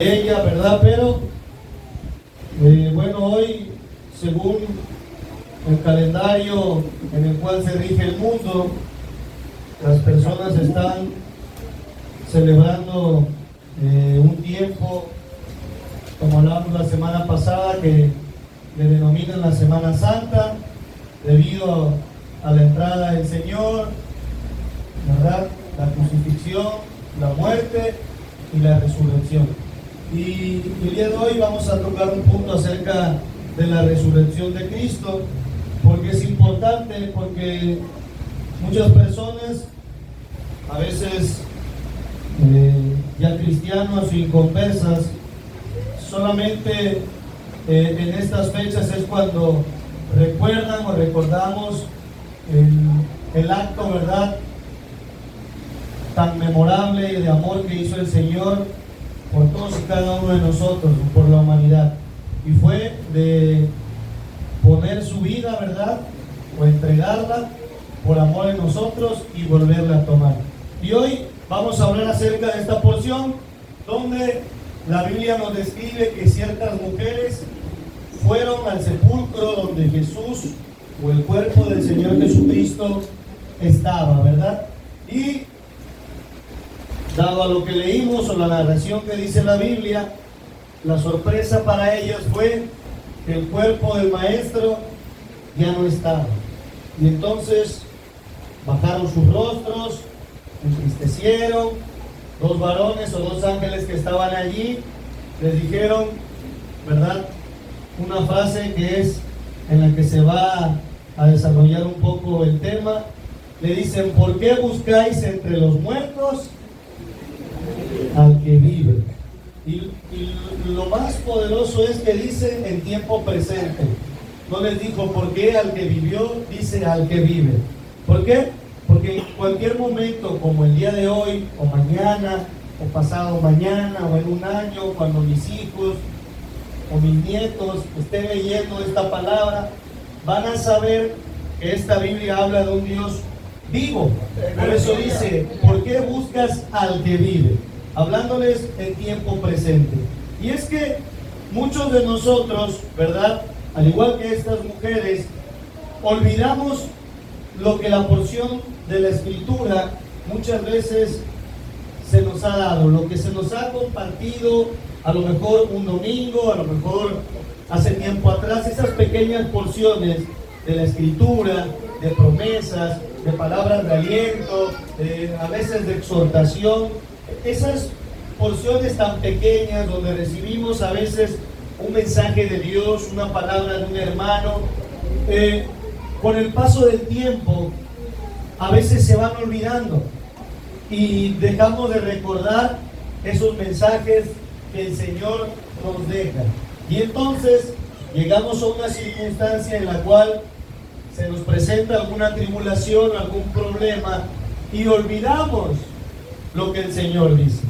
ella, ¿verdad? Pero bueno, hoy, según el calendario en el cual se rige el mundo, las personas están celebrando un tiempo, como hablamos la semana pasada, que le denominan la Semana Santa, debido a la entrada del Señor, ¿verdad? La crucifixión, la muerte y la resurrección. Y el día de hoy vamos a tocar un punto acerca de la resurrección de Cristo, porque es importante, porque muchas personas, a veces ya cristianos o inconversas, solamente en estas fechas es cuando recuerdan o recordamos el acto, ¿verdad?, tan memorable de amor que hizo el Señor por todos y cada uno de nosotros, por la humanidad, y fue de poner su vida, ¿verdad?, o entregarla por amor en nosotros y volverla a tomar. Y hoy vamos a hablar acerca de esta porción donde la Biblia nos describe que ciertas mujeres fueron al sepulcro donde Jesús o el cuerpo del Señor Jesucristo estaba, ¿verdad? Y dado a lo que leímos o la narración que dice la Biblia, la sorpresa para ellas fue que el cuerpo del Maestro ya no estaba. Y entonces bajaron sus rostros, entristecieron. Dos varones o dos ángeles que estaban allí les dijeron, ¿verdad?, una frase que es en la que se va a desarrollar un poco el tema. Le dicen: ¿por qué buscáis entre los muertos al que vive? Y lo más poderoso es que dice en tiempo presente. No les dijo por qué al que vivió, dice al que vive. ¿Por qué? Porque en cualquier momento, como el día de hoy, o mañana, o pasado mañana, o en un año, cuando mis hijos o mis nietos estén leyendo esta palabra, van a saber que esta Biblia habla de un Dios vivo. Por eso dice: ¿por qué buscas al que vive? Hablándoles en tiempo presente. Y es que muchos de nosotros, ¿verdad?, al igual que estas mujeres, olvidamos lo que la porción de la Escritura muchas veces se nos ha dado, lo que se nos ha compartido, a lo mejor un domingo, a lo mejor hace tiempo atrás, esas pequeñas porciones de la Escritura, de promesas, de palabras de aliento, a veces de exhortación, esas porciones tan pequeñas donde recibimos a veces un mensaje de Dios, una palabra de un hermano, con el paso del tiempo a veces se van olvidando y dejamos de recordar esos mensajes que el Señor nos deja. Y entonces llegamos a una circunstancia en la cual se nos presenta alguna tribulación, algún problema, y olvidamos lo que el Señor dice.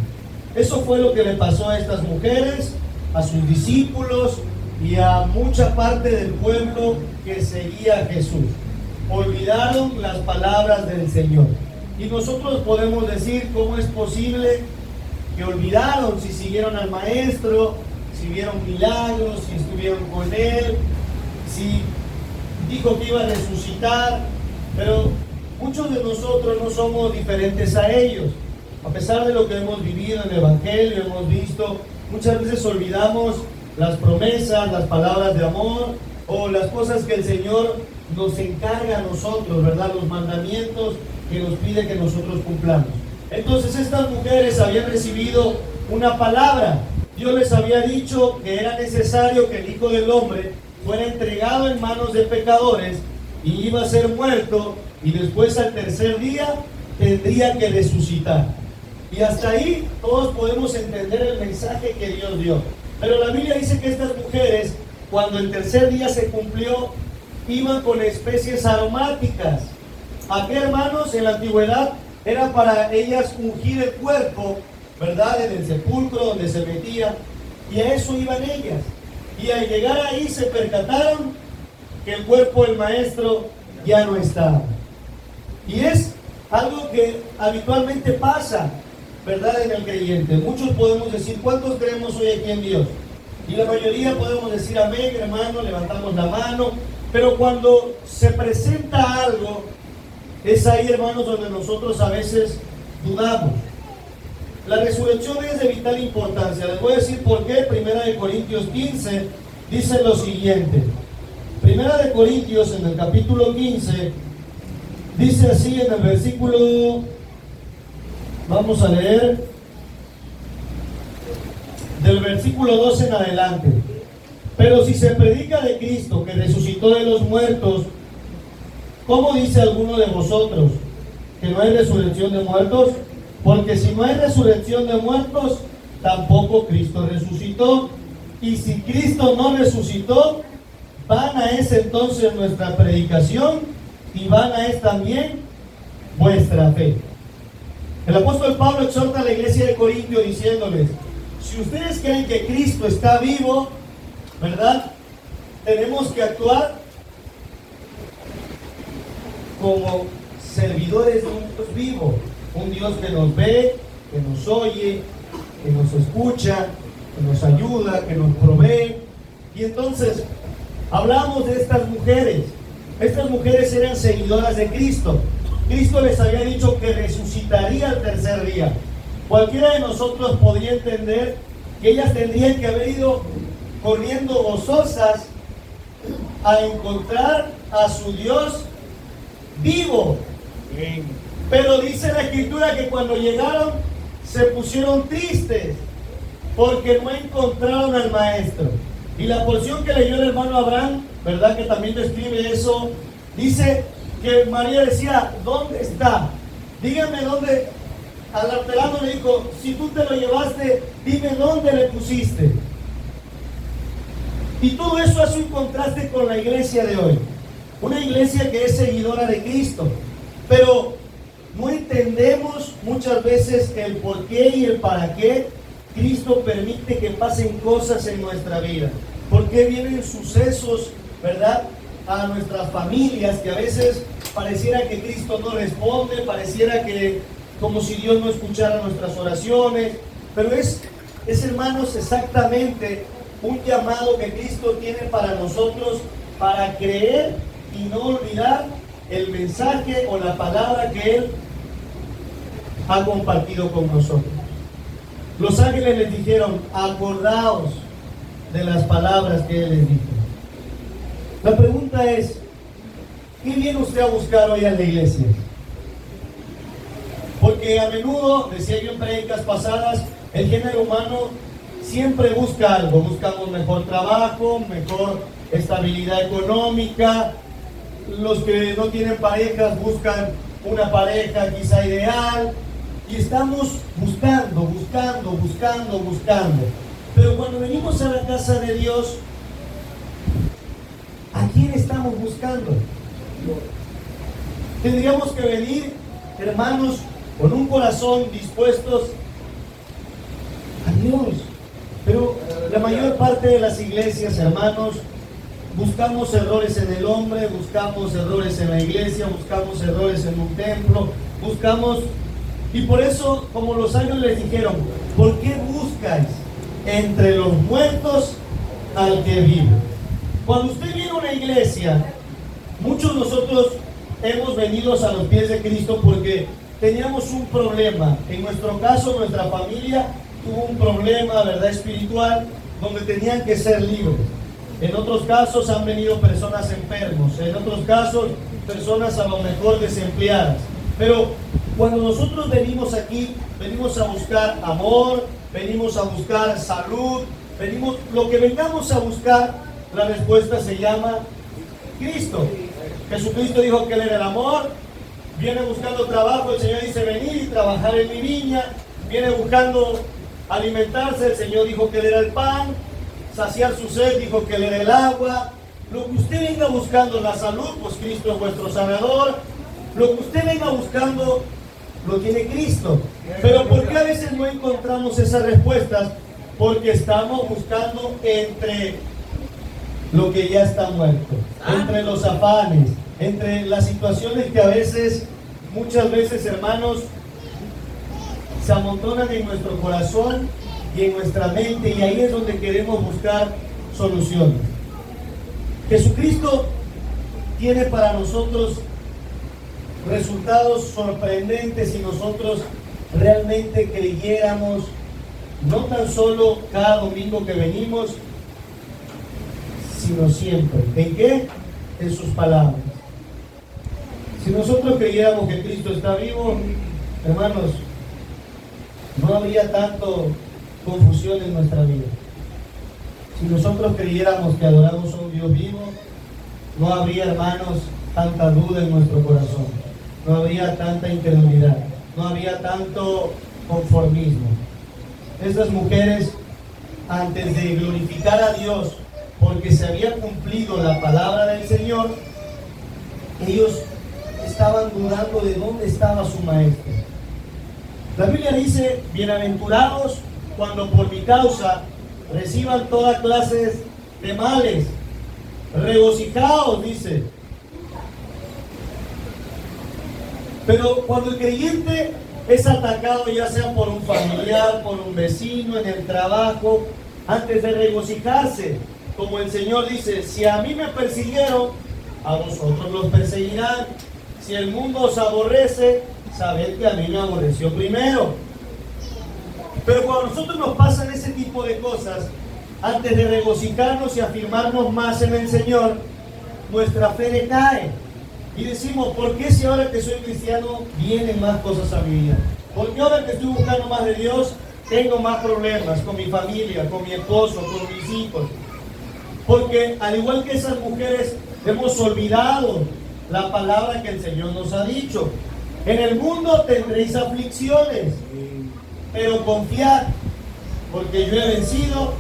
Eso fue lo que le pasó a estas mujeres, a sus discípulos y a mucha parte del pueblo que seguía a Jesús. Olvidaron las palabras del Señor. Y nosotros podemos decir: ¿cómo es posible que olvidaron? Si siguieron al Maestro, si vieron milagros, si estuvieron con Él, si dijo que iba a resucitar. Pero muchos de nosotros no somos diferentes a ellos. A pesar de lo que hemos vivido en el Evangelio, hemos visto, muchas veces olvidamos las promesas, las palabras de amor, o las cosas que el Señor nos encarga a nosotros, ¿verdad?, los mandamientos que nos pide que nosotros cumplamos. Entonces estas mujeres habían recibido una palabra. Dios les había dicho que era necesario que el Hijo del Hombre fuera entregado en manos de pecadores y iba a ser muerto, y después al tercer día tendría que resucitar. Y hasta ahí todos podemos entender el mensaje que Dios dio. Pero la Biblia dice que estas mujeres, cuando el tercer día se cumplió, iban con especies aromáticas. Aquí, hermanos, en la antigüedad era para ellas ungir el cuerpo, ¿verdad?, en el sepulcro donde se metía, y a eso iban ellas. Y al llegar ahí se percataron que el cuerpo del Maestro ya no estaba. Y es algo que habitualmente pasa. ¿verdad? En el creyente. Muchos podemos decir, ¿cuántos creemos hoy aquí en Dios? Y la mayoría podemos decir amén, hermano, levantamos la mano. Pero cuando se presenta algo, es ahí, hermanos, donde nosotros a veces dudamos. La resurrección es de vital importancia. Les voy a decir por qué. Primera de Corintios 15 dice lo siguiente. Primera de Corintios, en el capítulo 15, dice así en el versículo, vamos a leer, del versículo 12 en adelante. Pero si se predica de Cristo, que resucitó de los muertos, ¿cómo dice alguno de vosotros que no hay resurrección de muertos? Porque si no hay resurrección de muertos, tampoco Cristo resucitó. Y si Cristo no resucitó, vana es entonces nuestra predicación y vana es también vuestra fe. El apóstol Pablo exhorta a la iglesia de Corintio diciéndoles, si ustedes creen que Cristo está vivo, ¿verdad? Tenemos que actuar como servidores de un Dios vivo, un Dios que nos ve, que nos oye, que nos escucha, que nos ayuda, que nos provee. Y entonces hablamos de estas mujeres. Estas mujeres eran seguidoras de Cristo. Cristo les había dicho que resucitaría al tercer día. Cualquiera de nosotros podría entender que ellas tendrían que haber ido corriendo gozosas a encontrar a su Dios vivo. Pero dice la Escritura que cuando llegaron se pusieron tristes porque no encontraron al Maestro. Y la porción que leyó el hermano Abraham, ¿verdad? Que también describe eso, dice que María decía, ¿dónde está? Dígame dónde. Al artelano le dijo, si tú te lo llevaste, dime dónde le pusiste. Y todo eso hace un contraste con la iglesia de hoy. Una iglesia que es seguidora de Cristo. Pero no entendemos muchas veces el por qué y el para qué Cristo permite que pasen cosas en nuestra vida. ¿Por qué vienen sucesos, verdad, a nuestras familias que a veces pareciera que Cristo no responde, pareciera que como si Dios no escuchara nuestras oraciones? Pero es hermanos, exactamente un llamado que Cristo tiene para nosotros para creer y no olvidar el mensaje o la palabra que Él ha compartido con nosotros. Los ángeles les dijeron, acordaos de las palabras que Él les dijo. La pregunta es, ¿qué viene usted a buscar hoy en la iglesia? Porque a menudo, decía yo en prédicas pasadas, el género humano siempre busca algo. Buscamos mejor trabajo, mejor estabilidad económica. Los que no tienen parejas buscan una pareja quizá ideal. Y estamos buscando. Pero cuando venimos a la casa de Dios, ¿a quién estamos buscando? Tendríamos que venir, hermanos, con un corazón dispuestos a Dios. Pero la mayor parte de las iglesias, hermanos, buscamos errores en el hombre, buscamos errores en la iglesia, buscamos errores en un templo, y por eso, como los ángeles les dijeron, ¿por qué buscáis entre los muertos al que vive? Cuando usted viene a una iglesia, muchos de nosotros hemos venido a los pies de Cristo porque teníamos un problema. En nuestro caso, nuestra familia tuvo un problema, ¿verdad?, espiritual, donde tenían que ser libres. En otros casos han venido personas enfermos, en otros casos personas a lo mejor desempleadas. Pero cuando nosotros venimos aquí, venimos a buscar amor, venimos a buscar salud, lo que vengamos a buscar, la respuesta se llama Cristo. Jesucristo dijo que Él era el amor. Viene buscando trabajo, el Señor dice venid y trabajar en mi viña. Viene buscando alimentarse, el Señor dijo que Él era el pan. Saciar su sed, dijo que Él era el agua. Lo que usted venga buscando, la salud, pues Cristo es vuestro sanador. Lo que usted venga buscando, lo tiene Cristo. Pero ¿por qué a veces no encontramos esas respuestas? Porque estamos buscando entre lo que ya está muerto, entre los afanes, entre las situaciones que a veces, muchas veces, hermanos, se amontonan en nuestro corazón y en nuestra mente, y ahí es donde queremos buscar soluciones. Jesucristo tiene para nosotros resultados sorprendentes si nosotros realmente creyéramos, no tan solo cada domingo que venimos, sino siempre. ¿En qué? En sus palabras. Si nosotros creyéramos que Cristo está vivo, hermanos, no habría tanto confusión en nuestra vida. Si nosotros creyéramos que adoramos a un Dios vivo, no habría, hermanos, tanta duda en nuestro corazón, no habría tanta incredulidad, no habría tanto conformismo. Estas mujeres, antes de glorificar a Dios porque se había cumplido la palabra del Señor, ellos estaban dudando de dónde estaba su maestro. La Biblia dice: bienaventurados cuando por mi causa reciban toda clase de males, regocijaos, dice. Pero cuando el creyente es atacado, ya sea por un familiar, por un vecino, en el trabajo, antes de regocijarse, como el Señor dice: si a mí me persiguieron, a vosotros los perseguirán. Si el mundo os aborrece, sabed que a mí me aborreció primero. Pero cuando a nosotros nos pasan ese tipo de cosas, antes de regocijarnos y afirmarnos más en el Señor, nuestra fe decae. Y decimos: ¿por qué si ahora que soy cristiano vienen más cosas a mi vida? ¿Por qué ahora que estoy buscando más de Dios tengo más problemas con mi familia, con mi esposo, con mis hijos? Porque al igual que esas mujeres, hemos olvidado la palabra que el Señor nos ha dicho. En el mundo tendréis aflicciones, pero confiad, porque yo he vencido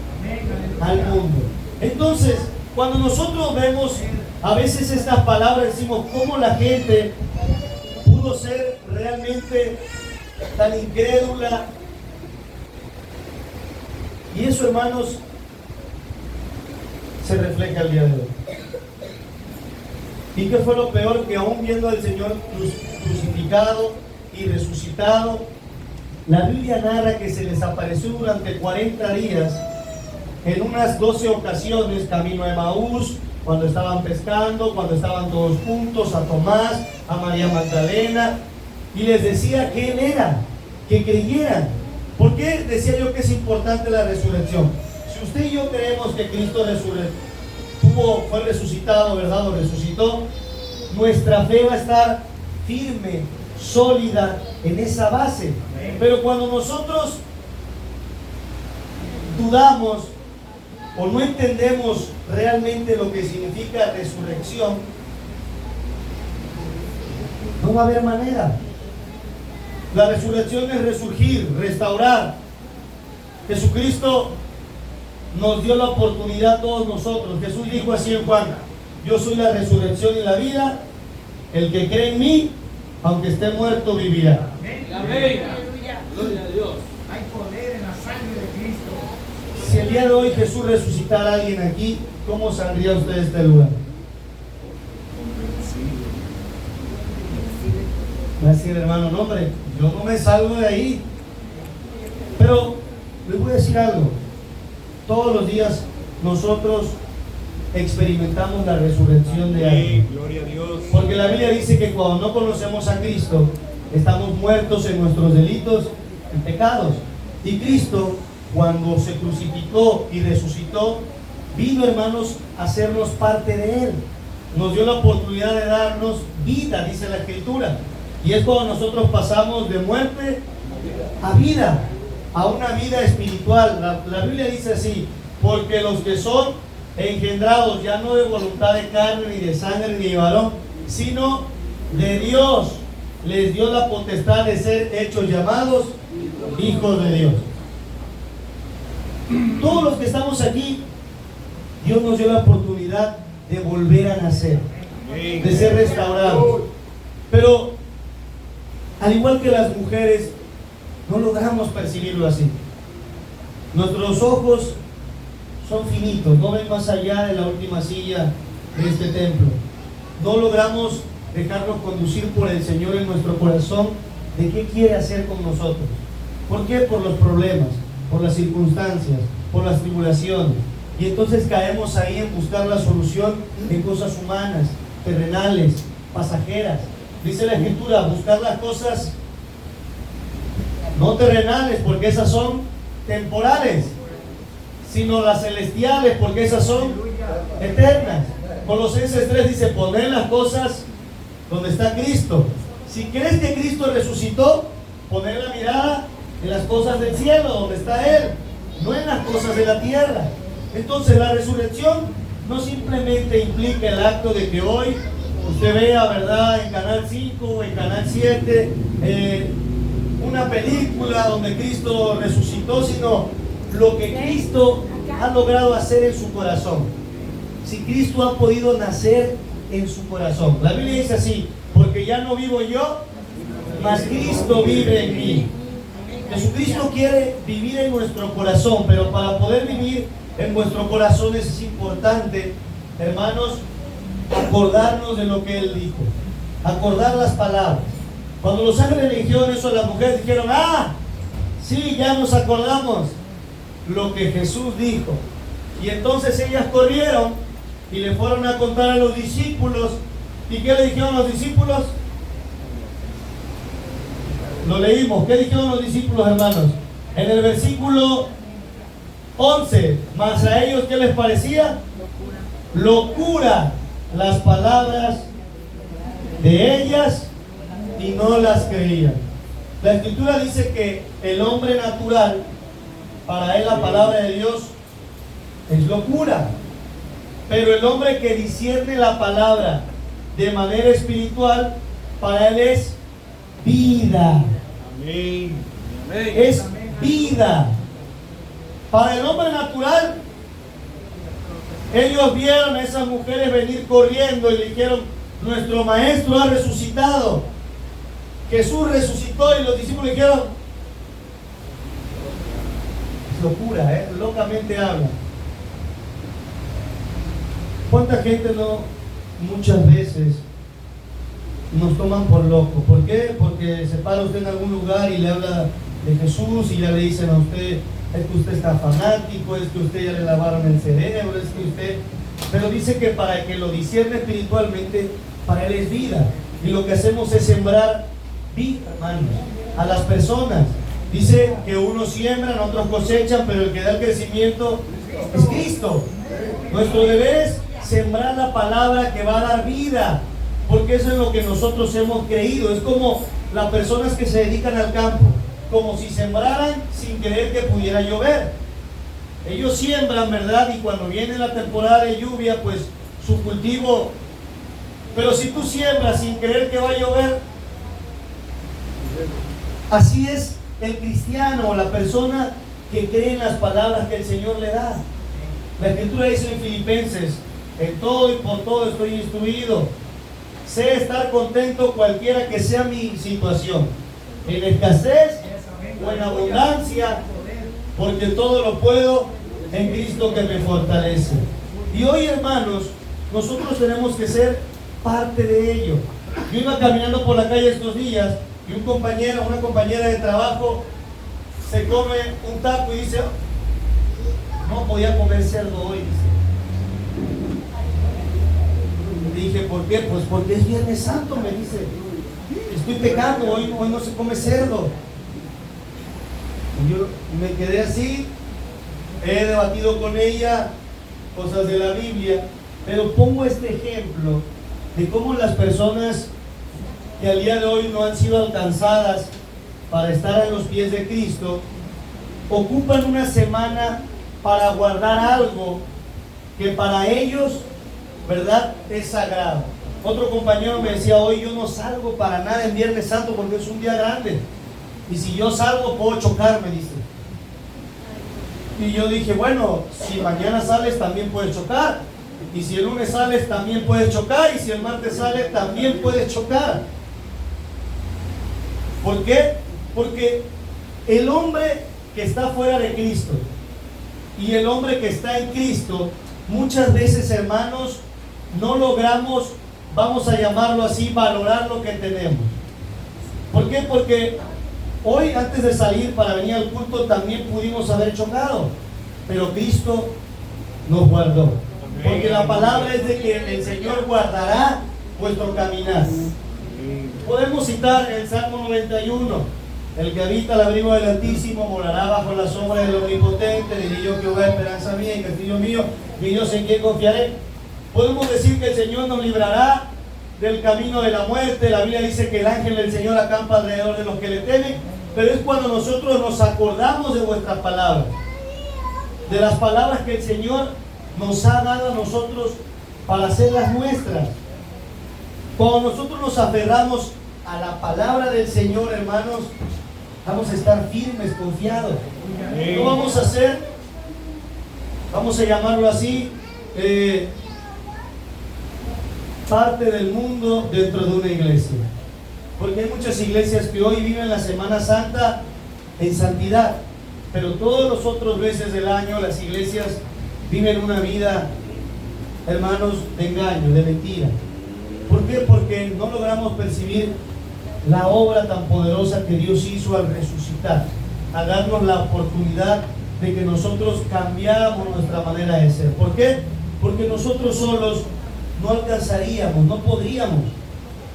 al mundo. Entonces, cuando nosotros vemos a veces estas palabras, decimos: ¿cómo la gente pudo ser realmente tan incrédula? Y eso, hermanos, se refleja el día de hoy. ¿Y qué fue lo peor? Que aún viendo al Señor crucificado y resucitado, la Biblia narra que se les apareció durante 40 días en unas 12 ocasiones, camino a Emaús, cuando estaban pescando, cuando estaban todos juntos, a Tomás, a María Magdalena, y les decía que Él era, que creyeran. ¿Por qué decía yo que es importante la resurrección? Si usted y yo creemos que Cristo fue resucitado, ¿verdad? O resucitó, nuestra fe va a estar firme, sólida en esa base. Pero cuando nosotros dudamos o no entendemos realmente lo que significa resurrección, no va a haber manera. La resurrección es resurgir, restaurar. Jesucristo nos dio la oportunidad a todos nosotros. Jesús dijo así en Juan: yo soy la resurrección y la vida, el que cree en mí, aunque esté muerto, vivirá. Amén. Gloria a Dios. Hay poder en la sangre de Cristo. Si el día de hoy Jesús resucitara a alguien aquí, ¿cómo saldría usted de este lugar? Va a decir: hermano, no, hombre, yo no me salgo de ahí. Pero les voy a decir algo: todos los días nosotros experimentamos la resurrección de alguien. Gloria a Dios. Porque la Biblia dice que cuando no conocemos a Cristo, estamos muertos en nuestros delitos y pecados. Y Cristo, cuando se crucificó y resucitó, vino, hermanos, a hacernos parte de Él. Nos dio la oportunidad de darnos vida, dice la Escritura. Y es cuando nosotros pasamos de muerte a vida, a una vida espiritual. La Biblia dice así: porque los que son engendrados ya no de voluntad de carne, ni de sangre, ni de varón, sino de Dios, les dio la potestad de ser hechos llamados hijos de Dios. Todos los que estamos aquí, Dios nos dio la oportunidad de volver a nacer, de ser restaurados. Pero al igual que las mujeres, no logramos percibirlo así. Nuestros ojos son finitos, no ven más allá de la última silla de este templo. No logramos dejarnos conducir por el Señor en nuestro corazón de qué quiere hacer con nosotros. ¿Por qué? Por los problemas, por las circunstancias, por las tribulaciones. Y entonces caemos ahí en buscar la solución en cosas humanas, terrenales, pasajeras. Dice la Escritura, buscar las cosas no terrenales, porque esas son temporales, sino las celestiales, porque esas son eternas. Colosenses 3 dice, poner las cosas donde está Cristo. Si crees que Cristo resucitó, poner la mirada en las cosas del cielo, donde está Él, no en las cosas de la tierra. Entonces la resurrección no simplemente implica el acto de que hoy usted vea, ¿verdad?, en Canal 5 o en Canal 7 una película donde Cristo resucitó, sino lo que Cristo ha logrado hacer en su corazón. Si Cristo ha podido nacer en su corazón. La Biblia dice así, porque ya no vivo yo, mas Cristo vive en mí. Jesucristo quiere vivir en nuestro corazón, pero para poder vivir en nuestro corazón es importante, hermanos, acordarnos de lo que Él dijo, acordar las palabras. Cuando los ángeles le dijeron eso a las mujeres, dijeron, sí, ya nos acordamos lo que Jesús dijo. Y entonces ellas corrieron y le fueron a contar a los discípulos. ¿Y qué le dijeron los discípulos? Lo leímos. ¿Qué dijeron los discípulos, hermanos? En el versículo 11, más a ellos, ¿qué les parecía? Locura las palabras de ellas, y no las creían. La Escritura dice que el hombre natural, para él la palabra de Dios es locura, pero el hombre que discierne la palabra de manera espiritual, para él es vida. Amén. Es vida. Para el hombre natural, ellos vieron a esas mujeres venir corriendo y le dijeron, nuestro maestro ha resucitado. Jesús resucitó, y los discípulos dijeron, es locura, locamente habla. ¿Cuánta gente muchas veces nos toman por locos? ¿Por qué? Porque se para usted en algún lugar y le habla de Jesús y ya le dicen a usted, es que usted está fanático, es que usted ya le lavaron el cerebro, es que usted... Pero dice que para el que lo discierne espiritualmente, para él es vida. Y lo que hacemos es sembrar vida, hermanos, a las personas. Dice que unos siembran, otros cosechan, pero el que da el crecimiento es Cristo. Nuestro deber es sembrar la palabra que va a dar vida, porque eso es lo que nosotros hemos creído. Es como las personas que se dedican al campo, como si sembraran sin querer que pudiera llover. Ellos siembran, ¿verdad? Y cuando viene la temporada de lluvia, pues su cultivo... Pero si tú siembras sin creer que va a llover, así es el cristiano o la persona que cree en las palabras que el Señor le da. La Escritura dice en Filipenses, en todo y por todo estoy instruido. Sé estar contento cualquiera que sea mi situación, en escasez o en abundancia, porque todo lo puedo en Cristo que me fortalece. Y hoy, hermanos, nosotros tenemos que ser parte de ello. Yo iba caminando por la calle estos días y una compañera de trabajo se come un taco y dice, no podía comer cerdo hoy, dice. Le dije, ¿por qué? Pues porque es Viernes Santo, me dice. Estoy pecando, hoy no se come cerdo. Y yo me quedé así, he debatido con ella cosas de la Biblia, pero pongo este ejemplo de cómo las personas que al día de hoy no han sido alcanzadas para estar a los pies de Cristo, ocupan una semana para guardar algo que para ellos, ¿verdad?, es sagrado. Otro compañero me decía, hoy yo no salgo para nada en Viernes Santo porque es un día grande, y si yo salgo puedo chocar, me dice. Y yo dije, bueno, si mañana sales también puedes chocar, y si el lunes sales también puedes chocar, y si el martes sales también puedes chocar. ¿Por qué? Porque el hombre que está fuera de Cristo y el hombre que está en Cristo, muchas veces, hermanos, no logramos, vamos a llamarlo así, valorar lo que tenemos. ¿Por qué? Porque Hoy, antes de salir para venir al culto, también pudimos haber chocado, pero Cristo nos guardó. Porque la palabra es de que el Señor guardará vuestro caminar. Podemos citar el Salmo 91. El que habita al abrigo del Altísimo morará bajo la sombra del Omnipotente. Diré yo: Jehová, esperanza mía y castillo mío, mi Dios, en quien confiaré. Podemos decir que el Señor nos librará del camino de la muerte. La Biblia dice que el ángel del Señor acampa alrededor de los que le temen. Pero es cuando nosotros nos acordamos de vuestras palabras, de las palabras que el Señor nos ha dado a nosotros para hacerlas nuestras. Cuando nosotros nos aferramos a la palabra del Señor, hermanos, vamos a estar firmes, confiados. No vamos a ser, vamos a llamarlo así, parte del mundo dentro de una iglesia. Porque hay muchas iglesias que hoy viven la Semana Santa en santidad, pero todos los otros meses del año las iglesias viven una vida, hermanos, de engaño, de mentira. ¿Por qué? Porque no logramos percibir la obra tan poderosa que Dios hizo al resucitar, a darnos la oportunidad de que nosotros cambiáramos nuestra manera de ser. ¿Por qué? Porque nosotros solos no alcanzaríamos, no podríamos,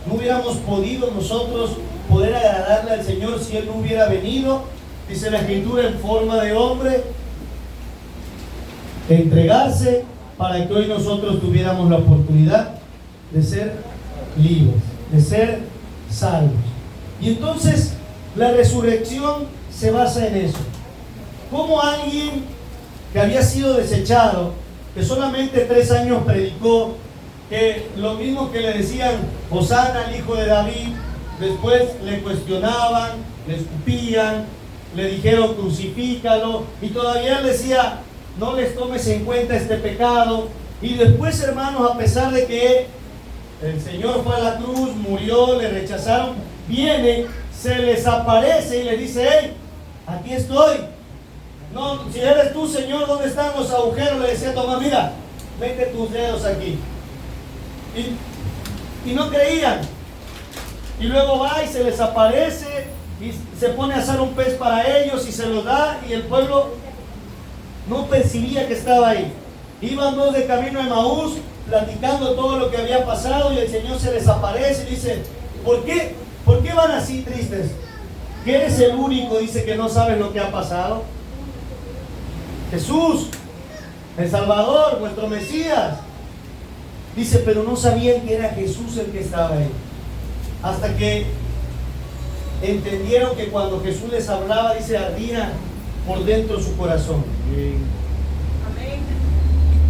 no hubiéramos podido nosotros poder agradarle al Señor si Él no hubiera venido, dice la Escritura, en forma de hombre, entregarse para que hoy nosotros tuviéramos la oportunidad de ser libres, de ser salvos. Y entonces la resurrección se basa en eso. Como alguien que había sido desechado, que solamente 3 años predicó, que lo mismo que le decían Hosana al hijo de David, después le cuestionaban, le escupían, le dijeron crucifícalo, y todavía él decía: no les tomes en cuenta este pecado. Y después, hermanos, a pesar de que el Señor fue a la cruz, murió, le rechazaron, viene, se les aparece y les dice: hey, aquí estoy. No, si eres tú, Señor, ¿dónde están los agujeros? Le decía Tomás: mira, mete tus dedos aquí. Y no creían. Y luego va y se les aparece y se pone a hacer un pez para ellos y se los da, y el pueblo no percibía que estaba ahí. Iban 2 de camino a Emaús, platicando todo lo que había pasado, y el Señor se les aparece y dice: ¿por qué van así tristes? ¿Que eres el único, dice, que no sabes lo que ha pasado? Jesús, el Salvador, nuestro Mesías. Dice, pero no sabían que era Jesús el que estaba ahí. Hasta que entendieron que cuando Jesús les hablaba, dice, ardía por dentro su corazón. Amén.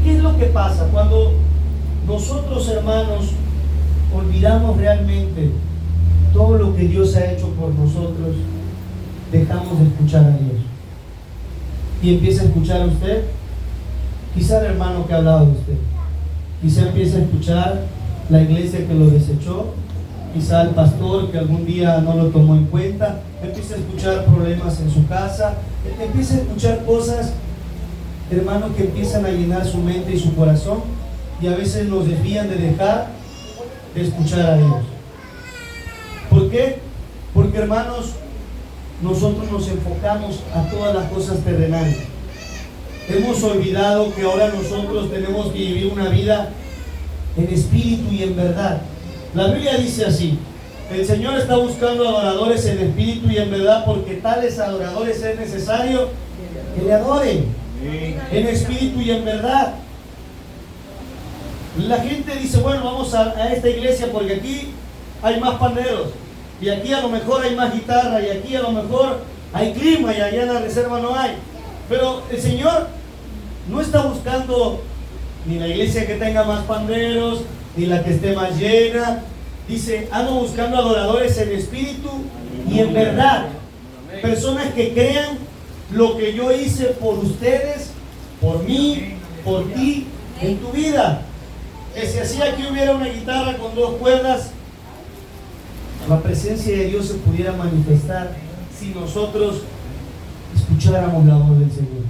¿Qué es lo que pasa? Cuando nosotros, hermanos, olvidamos realmente todo lo que Dios ha hecho por nosotros, dejamos de escuchar a Dios. Y empieza a escuchar a usted, quizá el hermano que ha hablado de usted, quizá empieza a escuchar la iglesia que lo desechó, quizá el pastor que algún día no lo tomó en cuenta, empieza a escuchar problemas en su casa, empieza a escuchar cosas, hermanos, que empiezan a llenar su mente y su corazón, y a veces nos desvían de dejar de escuchar a Dios. ¿Por qué? Porque, hermanos, nosotros nos enfocamos a todas las cosas terrenales. Hemos olvidado que ahora nosotros tenemos que vivir una vida en espíritu y en verdad. La Biblia dice así: el Señor está buscando adoradores en espíritu y en verdad, porque tales adoradores es necesario que le adoren en espíritu y en verdad. La gente dice: bueno, vamos a esta iglesia porque aquí hay más panderos, y aquí a lo mejor hay más guitarra, y aquí a lo mejor hay clima, y allá en la reserva no hay. Pero el Señor no está buscando ni la iglesia que tenga más panderos, ni la que esté más llena. Dice: ando buscando adoradores en espíritu y en verdad. Personas que crean lo que yo hice por ustedes, por mí, por ti, en tu vida. Que si hacía que hubiera una guitarra con 2 cuerdas, la presencia de Dios se pudiera manifestar si nosotros escucháramos la voz del Señor,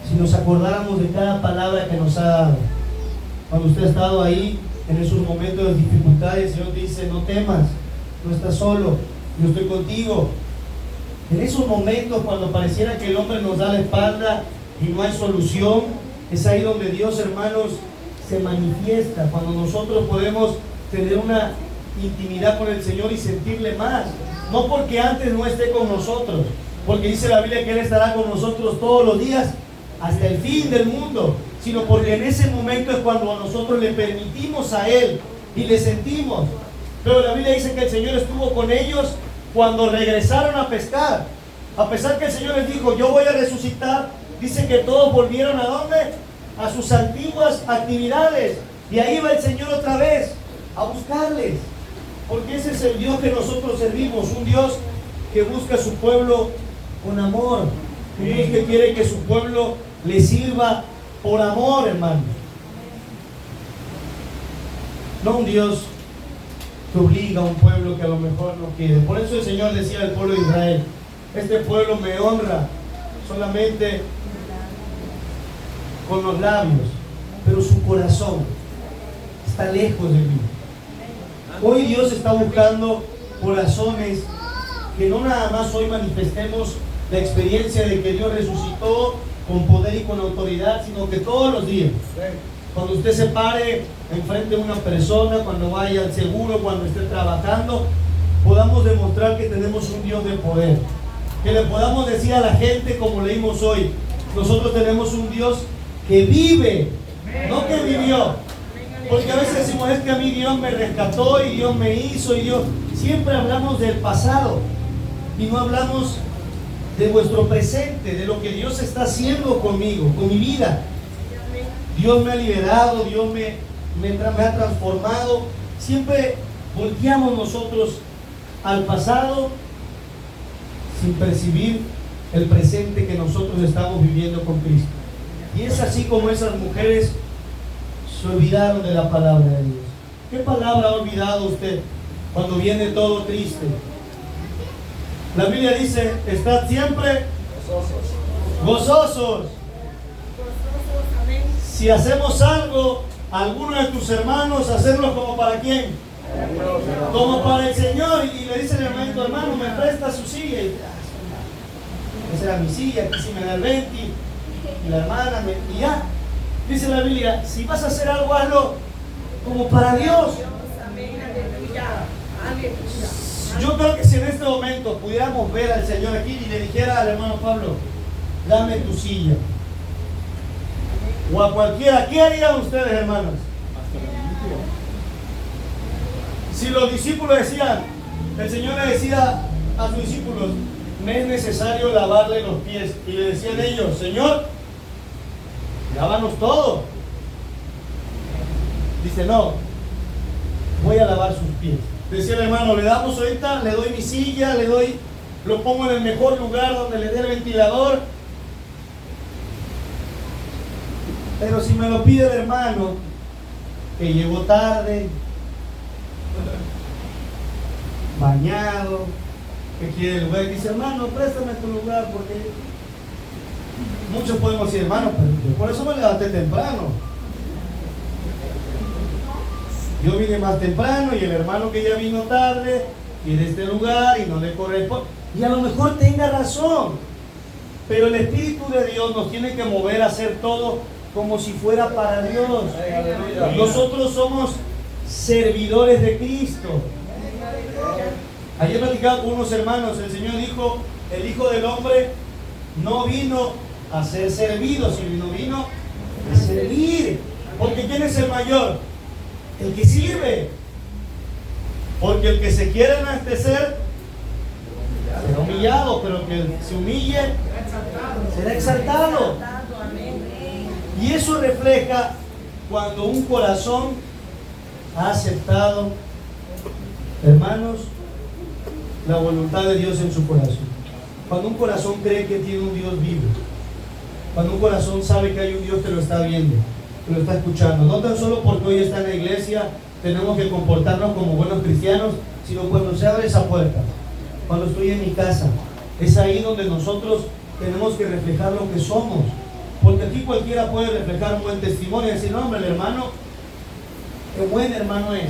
si nos acordáramos de cada palabra que nos ha dado. Cuando usted ha estado ahí en esos momentos de dificultades, el Señor te dice: no temas, no estás solo, yo estoy contigo. En esos momentos cuando pareciera que el hombre nos da la espalda y no hay solución, es ahí donde Dios, hermanos, se manifiesta, cuando nosotros podemos tener una intimidad con el Señor y sentirle más, no porque antes no esté con nosotros, porque dice la Biblia que Él estará con nosotros todos los días hasta el fin del mundo, sino porque en ese momento es cuando nosotros le permitimos a Él y le sentimos. Pero la Biblia dice que el Señor estuvo con ellos cuando regresaron a pescar. A pesar que el Señor les dijo, yo voy a resucitar, dice que todos volvieron ¿a dónde? A sus antiguas actividades. Y ahí va el Señor otra vez a buscarles. Porque ese es el Dios que nosotros servimos, un Dios que busca a su pueblo con amor, un Dios que quiere que su pueblo le sirva por amor, hermano. No un Dios que obliga a un pueblo que a lo mejor no quiere. Por eso el Señor decía al pueblo de Israel, este pueblo me honra solamente con los labios, pero su corazón está lejos de mí. Hoy Dios está buscando corazones que no nada más hoy manifestemos la experiencia de que Dios resucitó con poder y con autoridad, sino que todos los días, cuando usted se pare enfrente de una persona, cuando vaya al seguro, cuando esté trabajando, podamos demostrar que tenemos un Dios de poder, que le podamos decir a la gente, como leímos hoy, nosotros tenemos un Dios que vive, no que vivió. Porque a veces decimos, es que a mí Dios me rescató y Dios me hizo y Dios... Siempre hablamos del pasado y no hablamos de vuestro presente, de lo que Dios está haciendo conmigo, con mi vida. Dios me ha liberado, Dios me ha transformado. Siempre volteamos nosotros al pasado sin percibir el presente que nosotros estamos viviendo con Cristo. Y es así como esas mujeres se olvidaron de la palabra de Dios. ¿Qué palabra ha olvidado usted cuando viene todo triste? La Biblia dice, estad siempre gozosos. Si hacemos algo, alguno de tus hermanos, hacerlo como para quién, como para el Señor. Y le dice el hermano, hermano, me presta su silla. Y, esa era mi silla, aquí sí me da el 20. Y la hermana, y ya. Dice la Biblia, si vas a hacer algo, hazlo como para Dios. Yo creo que si en este momento pudiéramos ver al Señor aquí y le dijera al hermano Pablo, dame tu silla, o a cualquiera, ¿qué harían ustedes, hermanos? Si los discípulos decían, el Señor le decía a sus discípulos, me es necesario lavarle los pies, y le decían ellos, Señor, lávanos todo. Dice, no, voy a lavar sus pies. Decía el hermano, le damos ahorita, le doy mi silla, lo pongo en el mejor lugar donde le dé el ventilador. Pero si me lo pide el hermano, que llegó tarde, bañado, que quiere el lugar, dice, hermano, préstame tu lugar, porque muchos podemos decir, hermano, pero por eso me levanté temprano. Yo vine más temprano y el hermano que ya vino tarde quiere este lugar y no le corresponde. Y a lo mejor tenga razón, pero el Espíritu de Dios nos tiene que mover a hacer todo como si fuera para Dios. Nosotros somos servidores de Cristo. Ayer platicaba con unos hermanos, el Señor dijo, el Hijo del Hombre no vino a ser servido, sino vino a servir. Porque ¿quién es el mayor? El que sirve. Porque el que se quiere enaltecer será humillado, pero el que se humille será exaltado. Y eso refleja cuando un corazón ha aceptado, hermanos, la voluntad de Dios en su corazón. Cuando un corazón cree que tiene un Dios vivo. Cuando un corazón sabe que hay un Dios que lo está viendo, que lo está escuchando. No tan solo porque hoy está en la iglesia tenemos que comportarnos como buenos cristianos, sino cuando se abre esa puerta, cuando estoy en mi casa. Es ahí donde nosotros tenemos que reflejar lo que somos. Porque aquí cualquiera puede reflejar un buen testimonio y decir, no, hombre, el hermano, qué buen hermano es.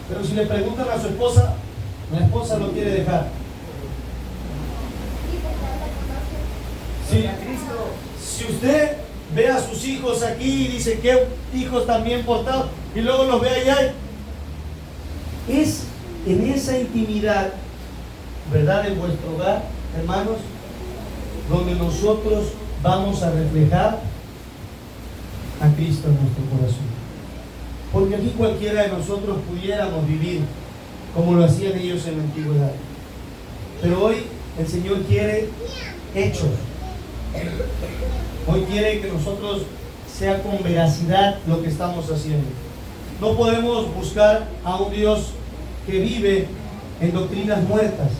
Pero si le preguntan a su esposa, la esposa lo quiere dejar. Sí. Si usted ve a sus hijos aquí y dice que hijos también portados, y luego los ve allá, es en esa intimidad, ¿verdad?, en vuestro hogar, hermanos, donde nosotros vamos a reflejar a Cristo en nuestro corazón. Porque aquí cualquiera de nosotros pudiéramos vivir como lo hacían ellos en la antigüedad. Pero hoy el Señor quiere hechos. Hoy quiere que nosotros sea con veracidad lo que estamos haciendo. No podemos buscar a un Dios que vive en doctrinas muertas,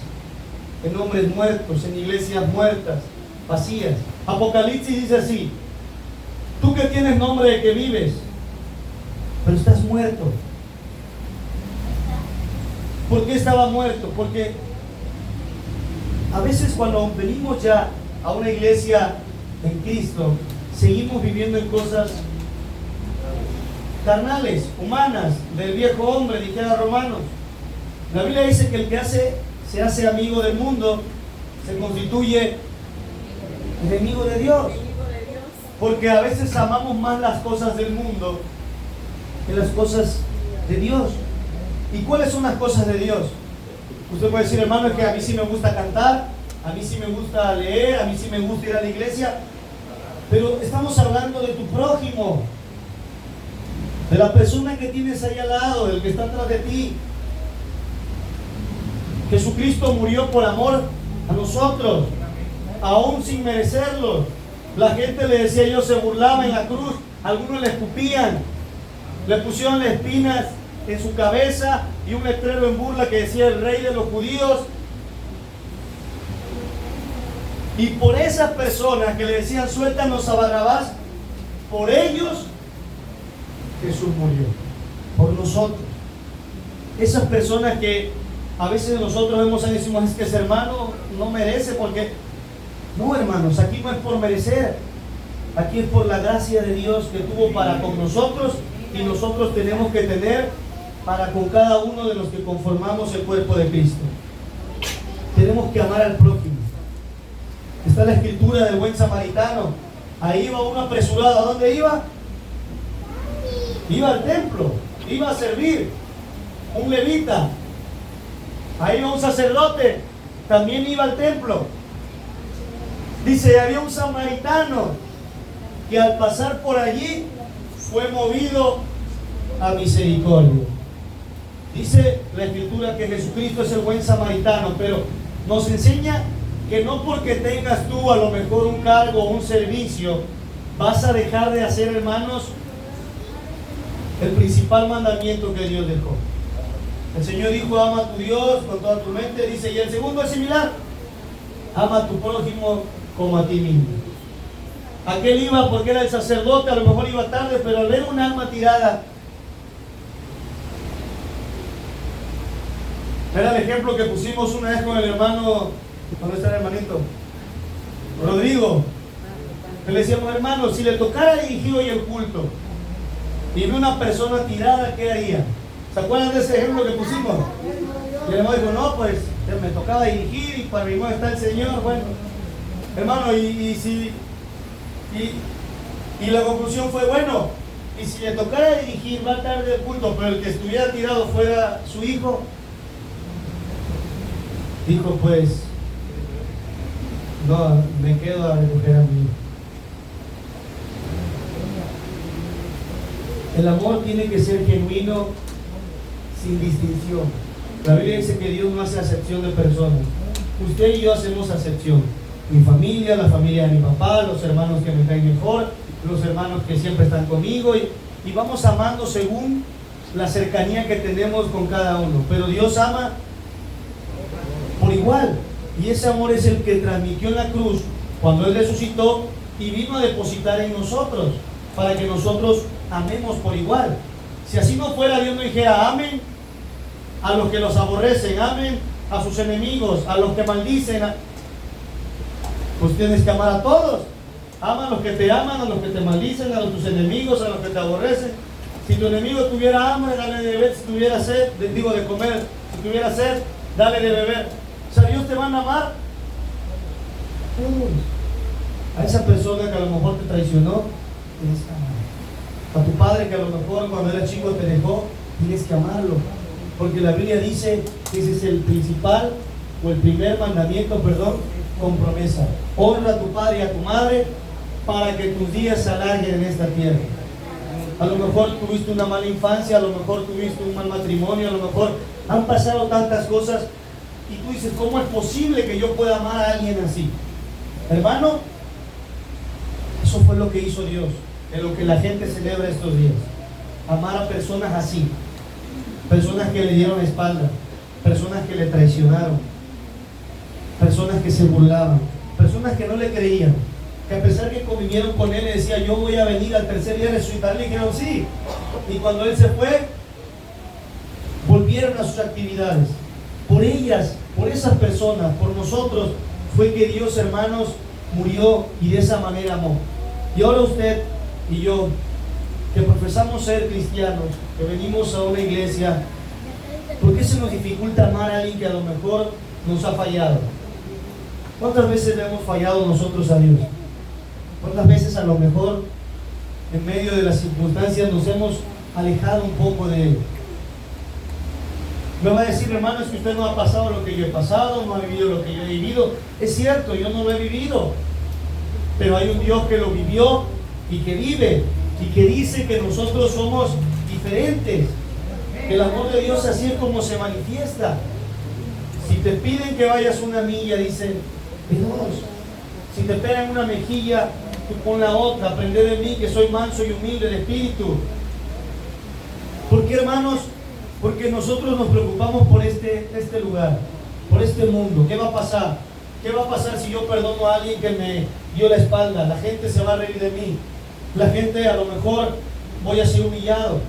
en hombres muertos, en iglesias muertas, vacías. Apocalipsis dice así: tú que tienes nombre de que vives, pero estás muerto. ¿Por qué estaba muerto? Porque a veces cuando venimos ya a una iglesia en Cristo, seguimos viviendo en cosas carnales, humanas, del viejo hombre, dijera Romanos. La Biblia dice que el que se hace amigo del mundo se constituye enemigo de Dios. Porque a veces amamos más las cosas del mundo que las cosas de Dios. ¿Y cuáles son las cosas de Dios? Usted puede decir, hermano, es que a mí sí me gusta cantar, a mí sí me gusta leer, a mí sí me gusta ir a la iglesia. Pero estamos hablando de tu prójimo, de la persona que tienes ahí al lado, del que está atrás de ti. Jesucristo murió por amor a nosotros, aún sin merecerlo. La gente le decía, ellos se burlaban en la cruz, algunos le escupían, le pusieron las espinas en su cabeza y un letrero en burla que decía el rey de los judíos. Y por esas personas que le decían suéltanos a Barrabás, por ellos Jesús murió, por nosotros. Esas personas que a veces nosotros vemos y decimos, es que ese hermano no merece, porque no, hermanos, aquí no es por merecer, aquí es por la gracia de Dios que tuvo para con nosotros, y nosotros tenemos que tener para con cada uno de los que conformamos el cuerpo de Cristo. Tenemos que amar al prójimo. Está la escritura del buen samaritano. Ahí iba uno apresurado. ¿A dónde iba? Iba al templo, iba a servir. Un levita. Ahí iba un sacerdote, también iba al templo. Dice, había un samaritano que al pasar por allí fue movido a misericordia. Dice la escritura que Jesucristo es el buen samaritano, pero nos enseña que no porque tengas tú a lo mejor un cargo o un servicio, vas a dejar de hacer, hermanos, el principal mandamiento que Dios dejó. El Señor dijo, ama a tu Dios con toda tu mente, dice, y el segundo es similar, ama a tu prójimo como a ti mismo. Aquel iba porque era el sacerdote, a lo mejor iba tarde, pero al ver un alma tirada, era el ejemplo que pusimos una vez con el hermano, ¿dónde está el hermanito? Rodrigo, que le decíamos, hermano, si le tocara dirigir hoy el culto y ve una persona tirada, ¿qué haría? ¿Se acuerdan de ese ejemplo que pusimos? Y el hermano dijo, no, pues me tocaba dirigir y para mi está el Señor. Bueno, hermano, y la conclusión fue, bueno, y si le tocara dirigir, va tarde el culto, pero el que estuviera tirado fuera su hijo, dijo, pues, no, me quedo a recoger a mi hijo. El amor tiene que ser genuino, sin distinción. La Biblia dice que Dios no hace acepción de personas. Usted y yo hacemos acepción. Mi familia, la familia de mi papá, los hermanos que me caen mejor, los hermanos que siempre están conmigo, y vamos amando según la cercanía que tenemos con cada uno. Pero Dios ama por igual, y ese amor es el que transmitió en la cruz cuando Él resucitó y vino a depositar en nosotros para que nosotros amemos por igual. Si así no fuera, Dios no dijera amen a los que los aborrecen, amen a sus enemigos, a los que maldicen. Pues tienes que amar a todos. Ama a los que te aman, a los que te maldicen, a tus enemigos, a los que te aborrecen. Si tu enemigo tuviera hambre, dale de beber. Si tuviera sed, digo de comer. Si tuviera sed, dale de beber. O sea, Dios te va a amar. A esa persona que a lo mejor te traicionó, tienes que amar. A tu padre que a lo mejor cuando era chico te dejó, tienes que amarlo. Porque la Biblia dice que ese es el principal o el primer mandamiento, con promesa. Honra a tu padre y a tu madre para que tus días se alarguen en esta tierra. A lo mejor tuviste una mala infancia, a lo mejor tuviste un mal matrimonio, a lo mejor han pasado tantas cosas y tú dices, ¿cómo es posible que yo pueda amar a alguien así? Hermano, eso fue lo que hizo Dios, en lo que la gente celebra estos días. Amar a personas así, personas que le dieron espalda, personas que le traicionaron, personas que se burlaban, personas que no le creían, que a pesar que convivieron con él, le decía, yo voy a venir al tercer día a resucitar, le dijeron sí, y cuando él se fue, volvieron a sus actividades. Por ellas, por esas personas, por nosotros, fue que Dios, hermanos, murió y de esa manera amó. Y ahora usted y yo, que profesamos ser cristianos, que venimos a una iglesia, ¿por qué se nos dificulta amar a alguien que a lo mejor nos ha fallado? ¿Cuántas veces le hemos fallado nosotros a Dios? ¿Cuántas veces a lo mejor en medio de las circunstancias nos hemos alejado un poco de Él? Me va a decir, hermano, es que usted no ha pasado lo que yo he pasado, no ha vivido lo que yo he vivido. Es cierto, yo no lo he vivido, pero hay un Dios que lo vivió y que vive y que dice que nosotros somos diferentes, que el amor de Dios así es como se manifiesta. Si te piden que vayas una milla, dice Dios. Si te pegan una mejilla, tú pon la otra. Aprende de mí que soy manso y humilde de espíritu. ¿Por qué, hermanos? Porque nosotros nos preocupamos por este lugar, por este mundo. ¿Qué va a pasar? ¿Qué va a pasar si yo perdono a alguien que me dio la espalda? La gente se va a reír de mí. La gente, a lo mejor voy a ser humillado.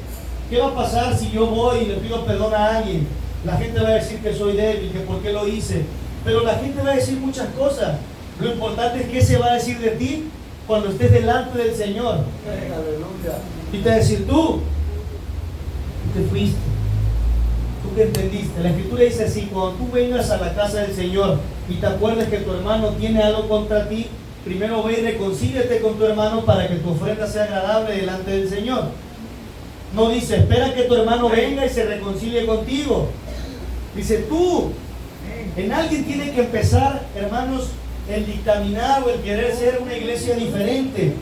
¿Qué va a pasar si yo voy y le pido perdón a alguien? La gente va a decir que soy débil, que por qué lo hice. Pero la gente va a decir muchas cosas. Lo importante es qué se va a decir de ti cuando estés delante del Señor. Y te va a decir, tú te fuiste, tú que entendiste. La Escritura dice así, cuando tú vengas a la casa del Señor y te acuerdes que tu hermano tiene algo contra ti, primero ve y reconcíliate con tu hermano para que tu ofrenda sea agradable delante del Señor. No dice, espera que tu hermano venga y se reconcilie contigo. Dice, tú, en alguien tiene que empezar, hermanos, el dictaminar o el querer ser una iglesia diferente.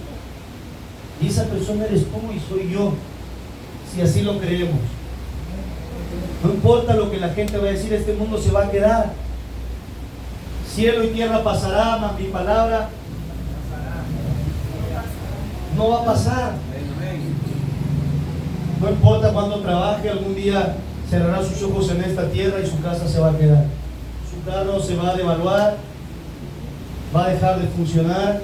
Y esa persona eres tú y soy yo, si así lo creemos. No importa lo que la gente va a decir, este mundo se va a quedar. Cielo y tierra pasará, mas mi palabra no va a pasar. No importa cuándo trabaje, algún día cerrará sus ojos en esta tierra y su casa se va a quedar. Su carro se va a devaluar, va a dejar de funcionar,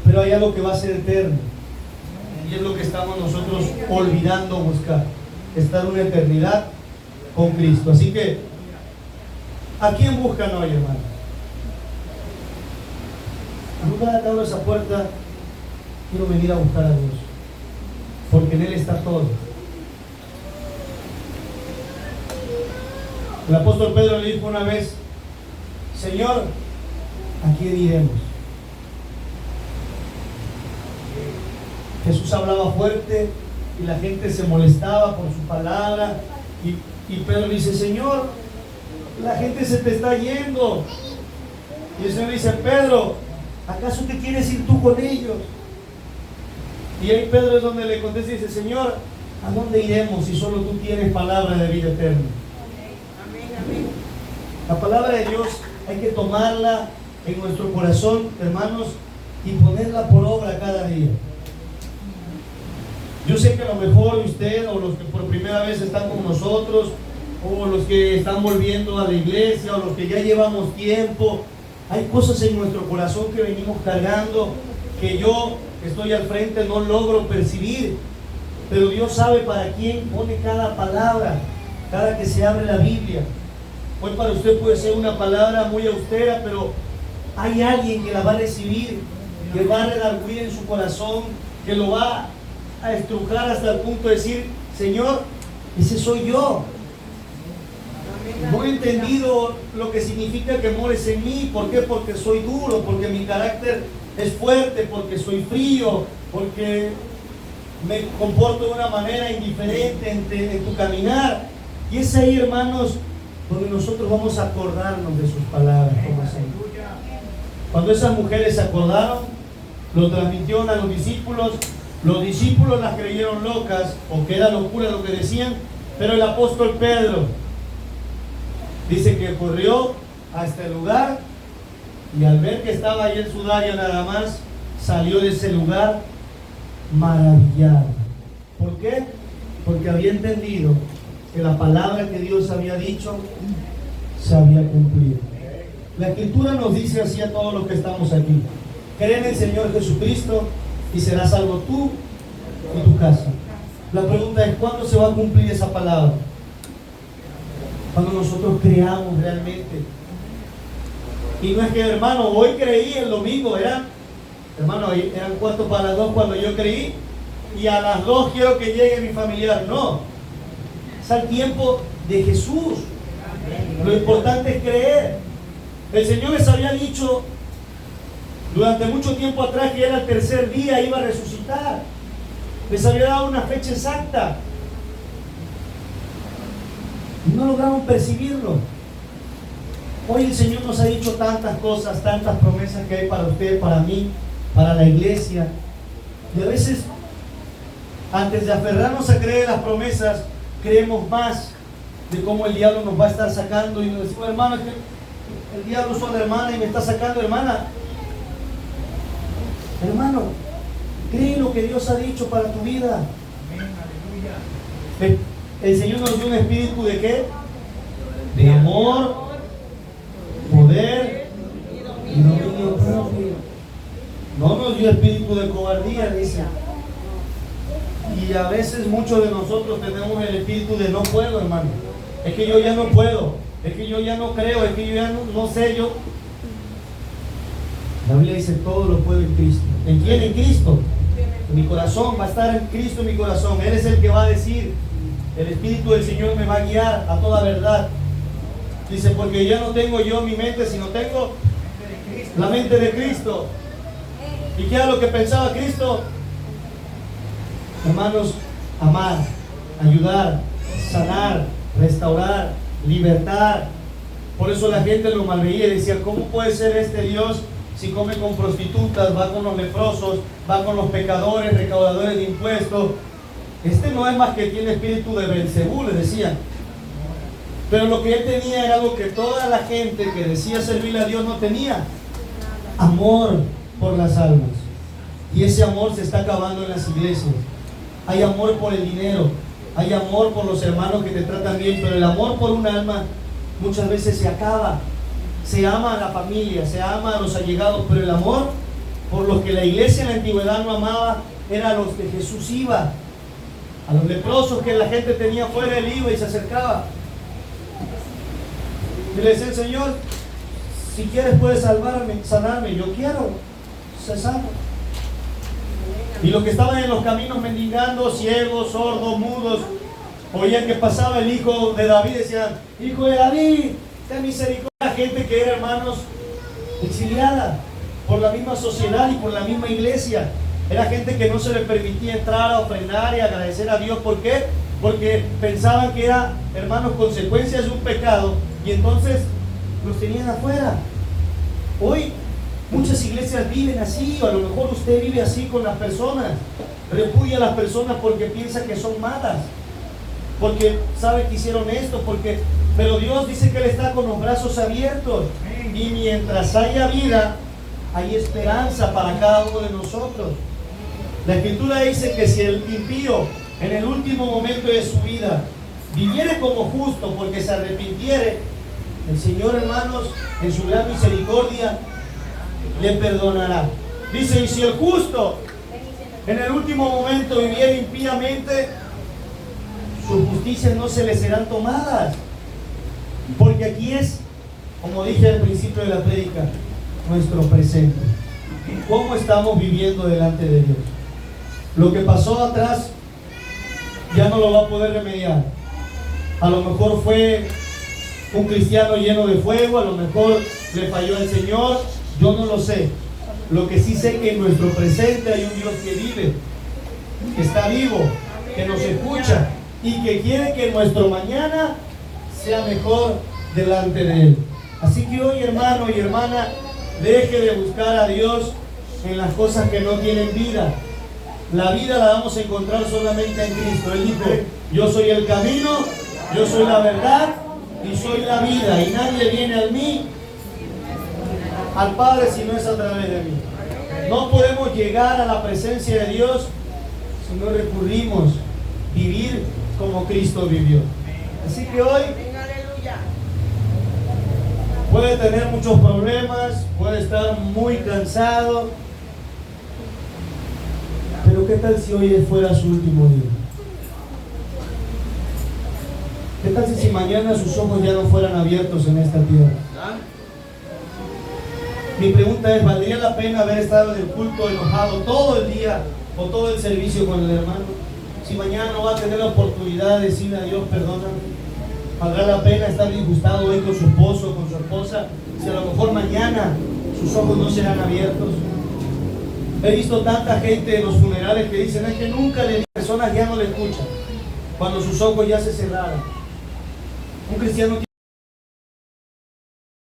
pero hay algo que va a ser eterno. Y es lo que estamos nosotros olvidando buscar. Estar una eternidad con Cristo. Así que, ¿a quién buscan hoy, hermano? Nunca he abro esa puerta, quiero venir a buscar a Dios. Porque en Él está todo. El apóstol Pedro le dijo una vez, Señor, ¿a quién iremos? Jesús hablaba fuerte y la gente se molestaba por su palabra y Pedro dice, Señor, la gente se te está yendo. Y el Señor dice, Pedro, ¿acaso te quieres ir tú con ellos? Y ahí Pedro es donde le contesta y dice, Señor, ¿a dónde iremos si solo tú tienes palabra de vida eterna? La palabra de Dios hay que tomarla en nuestro corazón, hermanos, y ponerla por obra cada día. Yo sé que a lo mejor usted o los que por primera vez están con nosotros o los que están volviendo a la iglesia o los que ya llevamos tiempo, hay cosas en nuestro corazón que venimos cargando que yo que estoy al frente no logro percibir, pero Dios sabe para quién pone cada palabra, cada que se abre la Biblia. Hoy para usted puede ser una palabra muy austera, pero hay alguien que la va a recibir, que va a redarguir en su corazón, que lo va a estrujar hasta el punto de decir, Señor, ese soy yo. No he entendido lo que significa que mores en mí. ¿Por qué? Porque soy duro, porque mi carácter es fuerte, porque soy frío, porque me comporto de una manera indiferente en tu caminar. Y es ahí, hermanos, donde nosotros vamos a acordarnos de sus palabras. Como así. Cuando esas mujeres se acordaron, lo transmitieron a los discípulos las creyeron locas, o que era locura lo que decían, pero el apóstol Pedro dice que corrió a este lugar y al ver que estaba ahí el sudario nada más, salió de ese lugar maravillado. ¿Por qué? Porque había entendido que la palabra que Dios había dicho se había cumplido. La Escritura nos dice así a todos los que estamos aquí: cree en el Señor Jesucristo y serás salvo tú y tu casa. La pregunta es: ¿cuándo se va a cumplir esa palabra? Cuando nosotros creamos realmente. Y no es que, hermano, hoy creí, el domingo eran 2:15 cuando yo creí, y a las 2 quiero que llegue mi familiar. No, es al tiempo de Jesús. Lo importante es creer. El Señor les había dicho durante mucho tiempo atrás que era el tercer día, iba a resucitar. Les había dado una fecha exacta. No lograron percibirlo. Hoy el Señor nos ha dicho tantas cosas, tantas promesas que hay para usted, para mí, para la iglesia. Y a veces, antes de aferrarnos a creer las promesas, creemos más de cómo el diablo nos va a estar sacando. Y nos decimos: hermano, es que el diablo es una hermana y me está sacando. Hermana, hermano, cree lo que Dios ha dicho para tu vida. El Señor nos dio un espíritu ¿de qué? De amor, poder y dominio propio. No nos dio espíritu de cobardía, dice. Y a veces muchos de nosotros tenemos el espíritu de no puedo, hermano. Es que yo ya no puedo, es que yo ya no creo, es que yo ya no sé. La Biblia dice: todo lo puedo en Cristo. ¿En quién? En Cristo. En mi corazón, va a estar en Cristo en mi corazón. Él es el que va a decir: el Espíritu del Señor me va a guiar a toda verdad. Dice: porque ya no tengo yo mi mente, sino tengo la mente de Cristo. ¿Y qué era lo que pensaba Cristo? Hermanos, amar, ayudar, sanar, restaurar, libertar. Por eso la gente lo malveía y decía: ¿cómo puede ser este Dios si come con prostitutas, va con los leprosos, va con los pecadores, recaudadores de impuestos? Este no es más que tiene espíritu de Belcebú, le decían. Pero lo que él tenía era algo que toda la gente que decía servirle a Dios no tenía: amor por las almas. Y ese amor se está acabando en las iglesias. Hay amor por el dinero, hay amor por los hermanos que te tratan bien, pero el amor por un alma muchas veces se acaba. Se ama a la familia, se ama a los allegados, pero el amor por los que la iglesia en la antigüedad no amaba era a los que Jesús iba. A los leprosos que la gente tenía fuera, él iba y se acercaba. Y le decía: Señor, si quieres puedes sanarme. Yo quiero ser sano. Y los que estaban en los caminos mendigando, ciegos, sordos, mudos, oían que pasaba el hijo de David, decían: hijo de David, ten misericordia. Gente que era, hermanos, exiliada por la misma sociedad y por la misma iglesia. Era gente que no se le permitía entrar a ofrendar y agradecer a Dios. ¿Por qué? Porque pensaban que era, hermanos, consecuencias de un pecado, y entonces los tenían afuera. Hoy muchas iglesias viven así, o a lo mejor usted vive así con las personas. Repudia a las personas porque piensa que son malas, porque sabe que hicieron esto, pero Dios dice que Él está con los brazos abiertos, y mientras haya vida hay esperanza para cada uno de nosotros. La Escritura dice que si el impío en el último momento de su vida viviere como justo porque se arrepintiere, el Señor, hermanos, en su gran misericordia le perdonará. Dice: y si el justo en el último momento viviera impíamente, sus justicias no se le serán tomadas. Porque aquí es, como dije al principio de la prédica, nuestro presente. ¿Cómo estamos viviendo delante de Dios? Lo que pasó atrás ya no lo va a poder remediar. A lo mejor fue un cristiano lleno de fuego, a lo mejor le falló al Señor, yo no lo sé. Lo que sí sé que en nuestro presente hay un Dios que vive, que está vivo, que nos escucha y que quiere que nuestro mañana sea mejor delante de Él. Así que hoy, hermano y hermana, deje de buscar a Dios en las cosas que no tienen vida. La vida la vamos a encontrar solamente en Cristo. Él dijo: yo soy el camino, yo soy la verdad y soy la vida, y nadie viene a mí, al Padre, si no es a través de mí. No podemos llegar a la presencia de Dios si no recurrimos vivir como Cristo vivió. Así que hoy puede tener muchos problemas, puede estar muy cansado, pero ¿qué tal si hoy fuera su último día? ¿Qué tal si mañana sus ojos ya no fueran abiertos en esta tierra? Mi pregunta es, ¿valdría la pena haber estado en el culto enojado todo el día o todo el servicio con el hermano? Si mañana no va a tener la oportunidad de decirle a Dios, perdóname. ¿Valdrá la pena estar disgustado hoy con su esposo o con su esposa si a lo mejor mañana sus ojos no serán abiertos? He visto tanta gente en los funerales que dicen: es que nunca le personas ya no le escuchan cuando sus ojos ya se cerraron. Un cristiano